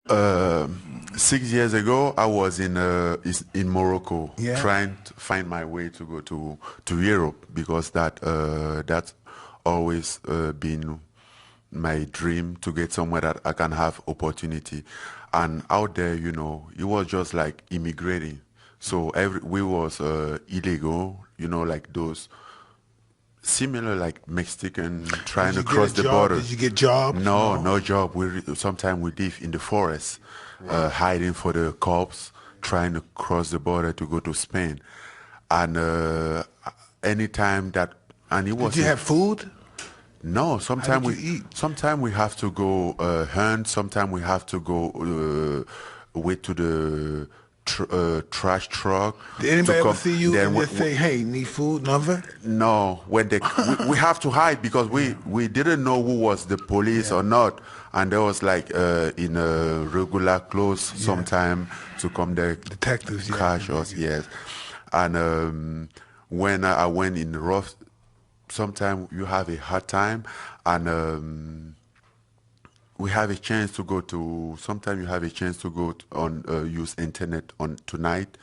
6 years ago, I was in Morocco, Yeah. trying to find my way to go to Europe, because that's always been my dream, to get somewhere that I can have opportunity. And out there, you know, it was just like immigrating. So we was illegal, you know, like those similar like Mexican trying to Did you cross get a the job? border. Did you get jobs? No, no job. Sometimes we live in the forest, hiding for the cops, trying to cross the border to go to Spain. And anytime that, and it was. Did you have food? No, sometimes did you eat? sometimes we have to go hunt. Sometimes we have to go wait to the trash truck. Did anybody to ever come. see you Then and just say, "Hey, need food?" Never. No, when we have to hide, because we didn't know who was the police or not, and there was like in a regular clothes sometime to come there, Detectives, yeah. catch us, yes. And when I went in the rough, sometimes you have a hard time, and we have a chance to go to. Sometimes you have a chance to go on use internet on tonight.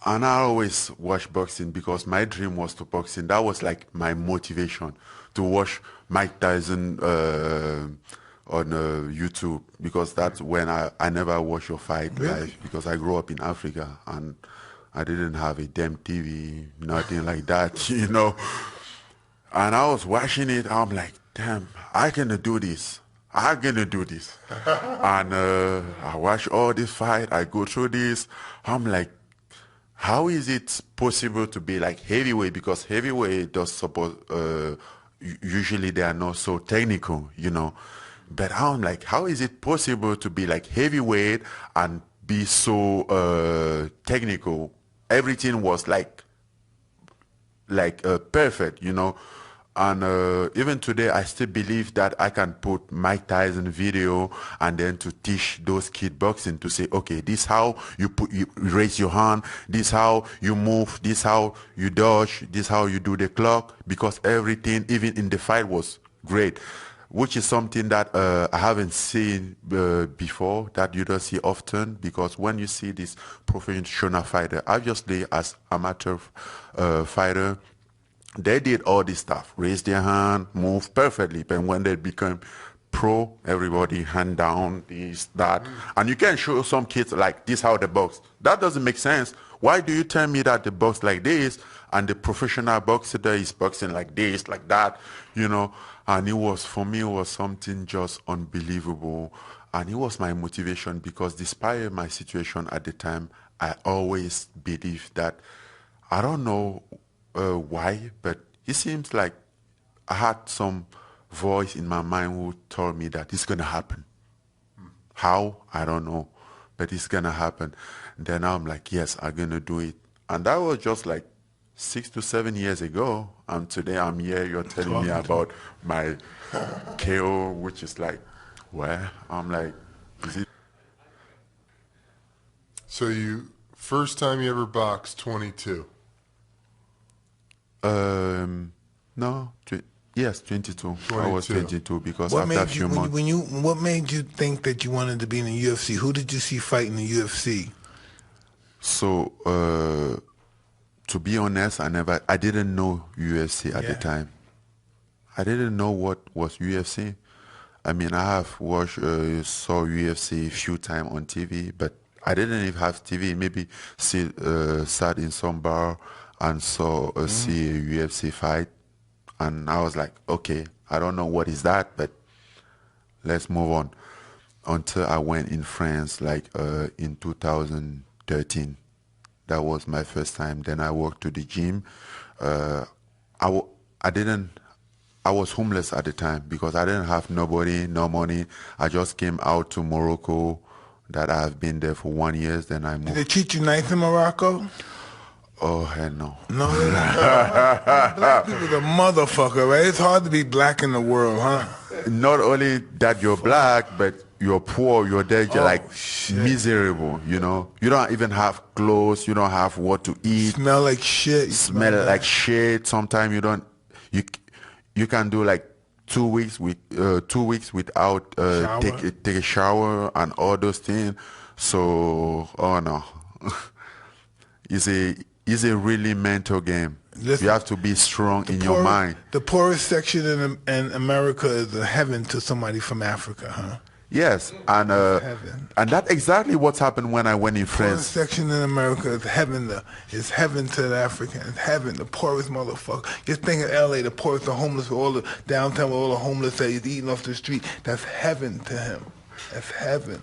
And I always watch boxing because my dream was to boxing. That was like my motivation, to watch Mike Tyson on YouTube, because that's when I never watched your fight live, because I grew up in Africa and I didn't have a damn TV, nothing like that, you know. And I was watching it. I'm like, damn, I can do this. I'm gonna do this. And I watch all this fight. I go through this. I'm like, how is it possible to be like heavyweight? Because heavyweight does suppose usually they are not so technical, you know. But I'm like, how is it possible to be like heavyweight and be so technical? Everything was like perfect, you know. And even today, I still believe that I can put Mike Tyson video and then to teach those kid boxing, to say, okay, this how you raise your hand, this how you move, this how you dodge, this how you do the clock, because everything, even in the fight, was great, which is something that I haven't seen before, that you don't see often, because when you see this professional fighter, obviously as amateur fighter, they did all this stuff, raise their hand, move perfectly. But when they become pro, everybody hand down, this, that. And you can show some kids like this how they box. That doesn't make sense. Why do you tell me that they box like this and the professional boxer is boxing like this, like that, you know? And it was, for me, it was something just unbelievable. And it was my motivation, because despite my situation at the time, I always believed that, I don't know why, but it seems like I had some voice in my mind who told me that it's gonna happen. How? I don't know, but it's gonna happen. And then I'm like, yes, I'm gonna do it. And that was just like 6 to 7 years ago. And today I'm here, you're telling me about my KO, which is like, where? I'm like, is it? So first time you ever boxed, 22. No, yes, 22. 22. I was 22 because What after a made few you months. what made you think that you wanted to be in the UFC? Who did you see fight in the UFC? So, to be honest, I didn't know UFC at the time. I didn't know what was UFC. I mean, I have saw UFC a few times on TV, but I didn't even have TV. Maybe sat in some bar and see a UFC fight, and I was like, okay, I don't know what is that, but let's move on. Until I went in France, like in 2013. That was my first time. Then I walked to the gym. I was homeless at the time because I didn't have nobody, no money. I just came out to Morocco. That I've been there for 1 year. Then I moved. Did they treat you nice in Morocco? Oh, hell no. No, they don't. Black people the motherfucker, right? It's hard to be black in the world, huh? Not only that you're black, but you're poor, you're there, you're like miserable, you know? You don't even have clothes, you don't have what to eat. Smell like shit. Smell like shit. Sometimes you can do like 2 weeks without take a shower and all those things. So, oh no, it's a really mental game. Listen, you have to be strong in your mind. The poorest section in America is a heaven to somebody from Africa, huh? Yes, and that's exactly what's happened when I went in France. The poorest section in America is heaven. Is heaven to the African. It's heaven. The poorest motherfucker. Just think of L.A. The poorest, the homeless, all the downtown, with all the homeless that he's eating off the street. That's heaven to him. That's heaven.